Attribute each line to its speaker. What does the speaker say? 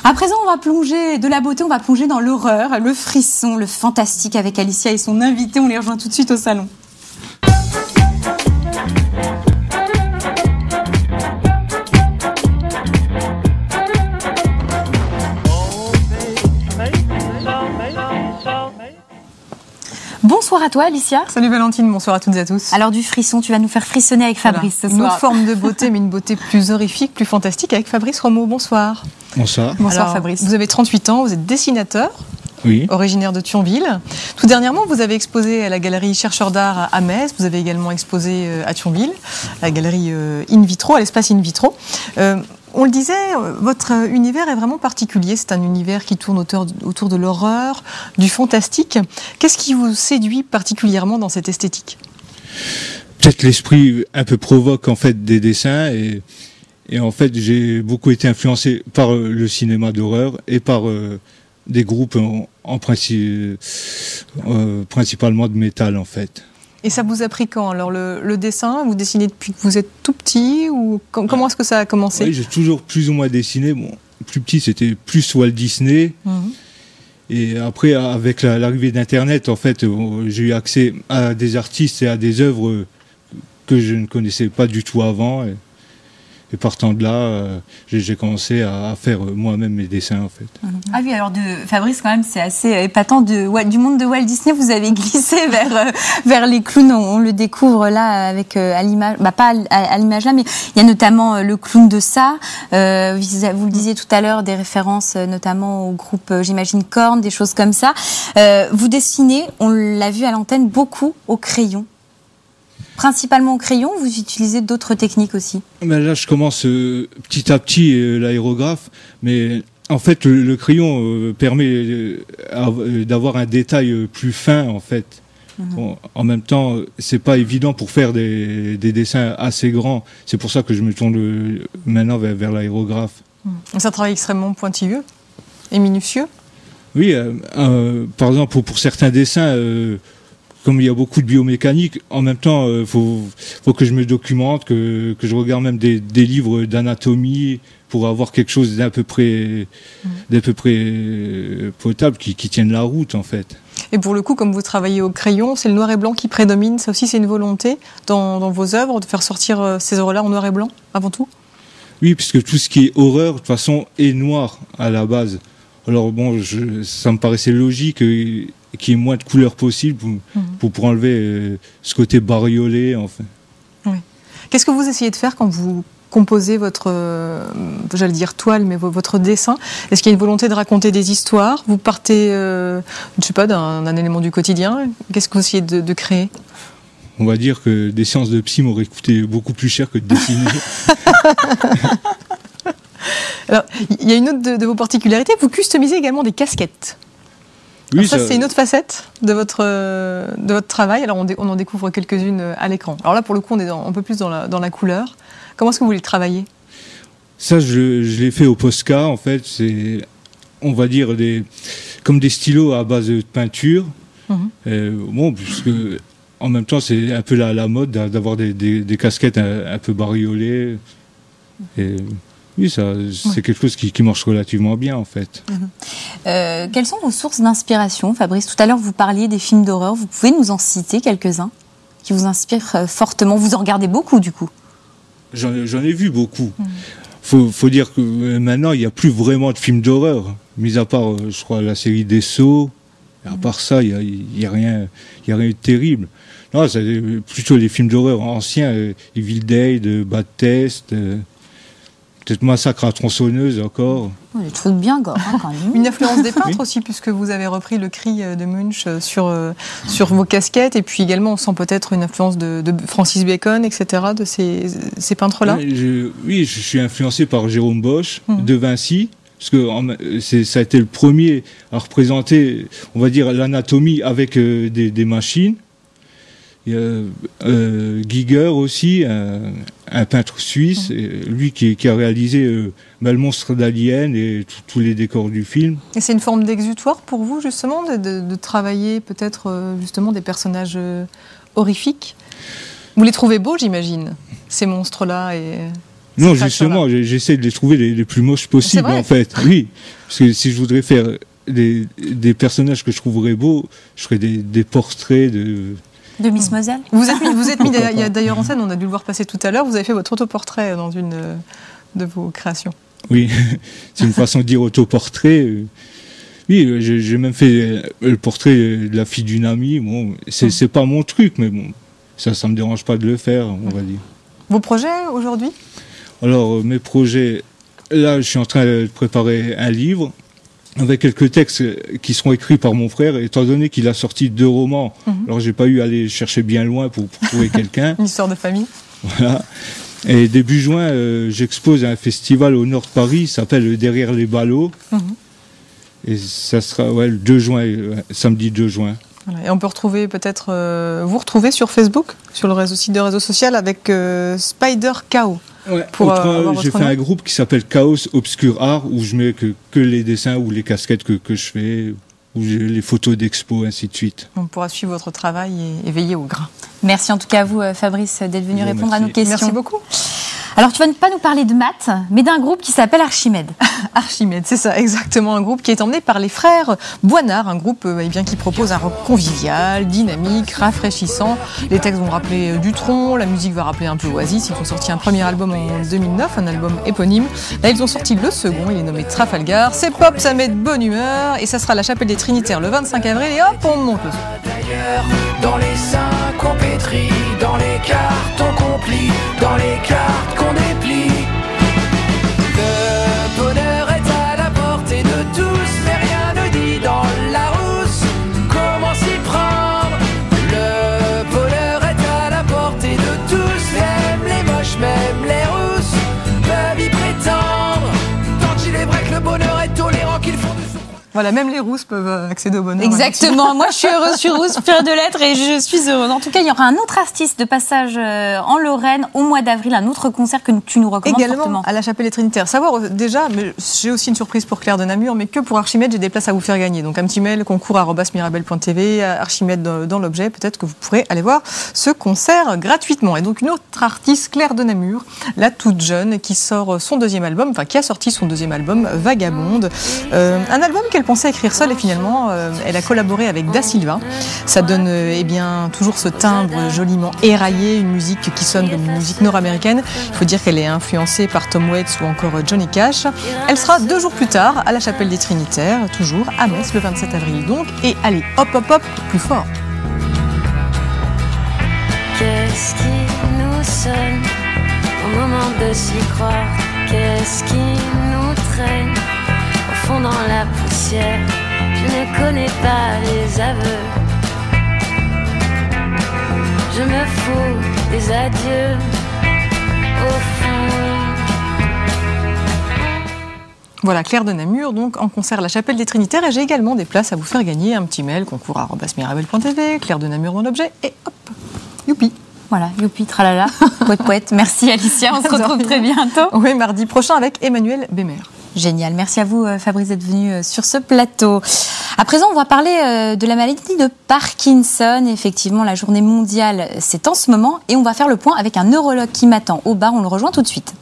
Speaker 1: À présent, on va plonger de la beauté, on va plonger dans l'horreur, le frisson, le fantastique avec Alicia et son invité. On les rejoint tout de suite au salon. Bonsoir à toi Alicia.
Speaker 2: Salut Valentine, bonsoir à toutes et à tous.
Speaker 1: Alors du frisson, tu vas nous faire frissonner avec Fabrice ce soir.
Speaker 2: Une autre forme de beauté, mais une beauté plus horrifique, plus fantastique avec Fabrice Romeau. Bonsoir.
Speaker 3: Bonsoir.
Speaker 1: Bonsoir
Speaker 2: Alors,
Speaker 1: Fabrice.
Speaker 2: Vous avez 38 ans, vous êtes dessinateur.
Speaker 3: Oui.
Speaker 2: Originaire de Thionville. Tout dernièrement, vous avez exposé à la galerie Chercheurs d'Art à Metz. Vous avez également exposé à Thionville, à la galerie In Vitro, à l'espace In Vitro. On le disait, votre univers est vraiment particulier. C'est un univers qui tourne autour de l'horreur, du fantastique. Qu'est-ce qui vous séduit particulièrement dans cette esthétique ?
Speaker 3: Peut-être l'esprit un peu provoque en fait des dessins et en fait j'ai beaucoup été influencé par le cinéma d'horreur et par des groupes principalement de métal en fait.
Speaker 2: Et ça vous a pris quand? Alors le dessin, vous dessinez depuis que vous êtes tout petit ou comment est-ce que ça a commencé?
Speaker 3: Oui, j'ai toujours plus ou moins dessiné. Bon, plus petit, c'était plus Walt Disney. Et après, avec l'arrivée d'Internet, en fait, j'ai eu accès à des artistes et à des œuvres que je ne connaissais pas du tout avant. Et partant de là, j'ai commencé à faire moi-même mes dessins, en fait.
Speaker 1: Ah oui, alors Fabrice, quand même, c'est assez épatant. Du monde de Walt Disney, vous avez glissé vers les clowns. On le découvre là, avec à l'image, pas à l'image là, mais il y a notamment le clown de ça. Vous le disiez tout à l'heure, des références notamment au groupe, j'imagine, Korn, des choses comme ça. Vous dessinez, on l'a vu à l'antenne, beaucoup au crayon. Principalement au crayon, vous utilisez d'autres techniques aussi?
Speaker 3: Ben là, je commence petit à petit l'aérographe, mais en fait, le crayon permet d'avoir un détail plus fin, en fait. Bon, en même temps, c'est pas évident pour faire des dessins assez grands. C'est pour ça que je me tourne maintenant vers l'aérographe.
Speaker 2: C'est un travail extrêmement pointilleux et minutieux.
Speaker 3: Oui, par exemple, pour certains dessins... comme il y a beaucoup de biomécanique, en même temps, faut que je me documente, que je regarde même des livres d'anatomie pour avoir quelque chose d'à peu près potable qui tienne la route, en fait.
Speaker 2: Et pour le coup, comme vous travaillez au crayon, c'est le noir et blanc qui prédomine. Ça aussi, c'est une volonté dans vos œuvres de faire sortir ces œuvres-là en noir et blanc, avant tout? Oui,
Speaker 3: puisque tout ce qui est horreur, de toute façon, est noir à la base. Alors bon, ça me paraissait logique qu'il y ait moins de couleurs possibles pour enlever ce côté bariolé, enfin. Oui.
Speaker 2: Qu'est-ce que vous essayez de faire quand vous composez votre, j'allais dire toile, mais votre dessin? Est-ce qu'il y a une volonté de raconter des histoires? Vous partez, je ne sais pas, d'un élément du quotidien? Qu'est-ce que vous essayez de créer?
Speaker 3: On va dire que des séances de psy m'auraient coûté beaucoup plus cher que de dessiner.
Speaker 2: Alors, il y a une autre de vos particularités, vous customisez également des casquettes. Oui, ça c'est une autre facette de votre travail. Alors on en découvre quelques-unes à l'écran. Alors là, pour le coup, on est un peu plus dans la couleur. Comment est-ce que vous les travaillez?
Speaker 3: Ça, je l'ai fait au Posca, en fait. C'est, on va dire, comme des stylos à base de peinture. Bon, puisque en même temps, c'est un peu la mode d'avoir des casquettes un peu bariolées. Et oui, c'est quelque chose qui marche relativement bien, en fait.
Speaker 1: Quelles sont vos sources d'inspiration, Fabrice? Tout à l'heure, vous parliez des films d'horreur. Vous pouvez nous en citer quelques-uns qui vous inspirent fortement? Vous en regardez beaucoup, du coup?
Speaker 3: J'en ai vu beaucoup. Faut dire que maintenant, il n'y a plus vraiment de films d'horreur, mis à part, je crois, la série des Sceaux. À part ça, il y a rien de terrible. Non, c'est plutôt les films d'horreur anciens, Evil Dead, Bad Test... peut-être Massacre à tronçonneuse encore.
Speaker 1: Des trucs bien gore, quand même.
Speaker 2: Une influence des peintres aussi, puisque vous avez repris le cri de Munch sur vos casquettes, et puis également on sent peut-être une influence de Francis Bacon, etc., de ces peintres-là.
Speaker 3: Oui, je suis influencé par Jérôme Bosch, de Vinci, parce que ça a été le premier à représenter, on va dire, l'anatomie avec des machines. Il y a Giger aussi, un peintre suisse, lui qui a réalisé le monstre d'Alien et tous les décors du film.
Speaker 2: Et c'est une forme d'exutoire pour vous, justement, de travailler peut-être justement des personnages horrifiques? Vous les trouvez beaux, j'imagine, ces monstres-là
Speaker 3: Non, justement, j'essaie de les trouver les plus moches possibles, en fait. Oui, parce que si je voudrais faire des personnages que je trouverais beaux, je ferais des portraits de
Speaker 1: Miss Moselle.
Speaker 2: Vous êtes mis d'ailleurs en scène, on a dû le voir passer tout à l'heure, vous avez fait votre autoportrait dans une de vos créations.
Speaker 3: Oui, c'est une façon de dire autoportrait. Oui, j'ai même fait le portrait de la fille d'une amie. Bon, c'est pas mon truc, mais bon, ça me dérange pas de le faire, on va dire.
Speaker 2: Vos projets aujourd'hui? Alors,
Speaker 3: mes projets, là, je suis en train de préparer un livre avec quelques textes qui seront écrits par mon frère, étant donné qu'il a sorti 2 romans. Alors, j'ai pas eu à aller chercher bien loin pour trouver quelqu'un.
Speaker 2: Une histoire de famille.
Speaker 3: Voilà. Et début juin, j'expose à un festival au nord de Paris, ça s'appelle Derrière les ballots. Et ça sera le 2 juin, samedi 2 juin.
Speaker 2: Voilà. Et on peut retrouver peut-être vous retrouver sur Facebook, sur le site de réseau social avec Spider Chaos.
Speaker 3: Ouais. J'ai fait un groupe qui s'appelle Chaos Obscur Art où je mets que les dessins ou les casquettes que je fais, ou les photos d'expo, ainsi de suite.
Speaker 2: On pourra suivre votre travail et veiller au grain.
Speaker 1: Merci en tout cas à vous, Fabrice, d'être venu répondre à nos questions.
Speaker 2: Merci beaucoup.
Speaker 1: Alors, tu vas pas nous parler de maths, mais d'un groupe qui s'appelle Archimède.
Speaker 2: Archimède, c'est ça, exactement. Un groupe qui est emmené par les frères Boinard, un groupe qui propose un rock convivial, dynamique, rafraîchissant. Les textes vont rappeler Dutronc, la musique va rappeler un peu Oasis. Ils ont sorti un premier album en 2009, un album éponyme. Là, ils ont sorti le second, il est nommé Trafalgar. C'est pop, ça met de bonne humeur, et ça sera à la Chapelle des Trinitaires le 25 avril, et hop, on monte le son.
Speaker 4: D'ailleurs, dans les seins qu'on pétrit, dans les cartes on complie, dans les cartes qu'on déplie. Le bonheur est à la portée de tous, mais rien ne dit dans la rousse comment s'y prendre. Le bonheur est à la portée de tous, même les moches, même les rousses peuvent y prétendre. Tant qu'il est vrai que le bonheur est tolérant, qu'il faut de souffrance.
Speaker 2: Voilà, même les rousses peuvent accéder au bonheur.
Speaker 1: Exactement. Moi, je suis heureuse, je suis rousse, fière de l'être, et je suis heureuse. En tout cas, il y aura un autre artiste de passage en Lorraine au mois d'avril, un autre concert que tu nous recommandes
Speaker 2: également
Speaker 1: fortement.
Speaker 2: À la Chapelle des Trinitaires. Savoir déjà, mais j'ai aussi une surprise pour Claire de Namur, mais que pour Archimède, j'ai des places à vous faire gagner. Donc un petit mail, concours@mirabel.tv, Archimède dans l'objet. Peut-être que vous pourrez aller voir ce concert gratuitement. Et donc une autre artiste, Claire de Namur, la toute jeune, qui sort son deuxième album, enfin qui a sorti son deuxième album, Vagabonde. Un album qu'elle pensait écrire seule, et finalement elle a collaboré avec Da Silva. Ça donne toujours ce timbre joliment éraillé, une musique qui sonne comme une musique nord-américaine. Il faut dire qu'elle est influencée par Tom Waits ou encore Johnny Cash. Elle sera 2 jours plus tard à la Chapelle des Trinitaires, toujours à Metz le 27 avril donc. Et allez, hop hop hop, plus fort.
Speaker 5: Qu'est-ce qui nous sonne au moment de s'y croire? Qu'est-ce qui nous traîne au fond dans la poussière? Je ne connais pas les aveux. Je me fous des adieux au fond.
Speaker 2: Voilà, Claire de Namur, donc en concert à la Chapelle des Trinitaires. Et j'ai également des places à vous faire gagner. Un petit mail, concours@mirabel.tv, Claire de Namur dans l'objet, et hop, youpi.
Speaker 1: Voilà, youpi, tralala, poète poète. Merci Alicia, on se retrouve très bientôt.
Speaker 2: Oui, mardi prochain avec Emmanuel Bémer.
Speaker 1: Génial, merci à vous Fabrice d'être venu sur ce plateau. À présent, on va parler de la maladie de Parkinson. Effectivement, la journée mondiale, c'est en ce moment, et on va faire le point avec un neurologue qui m'attend au bar. On le rejoint tout de suite.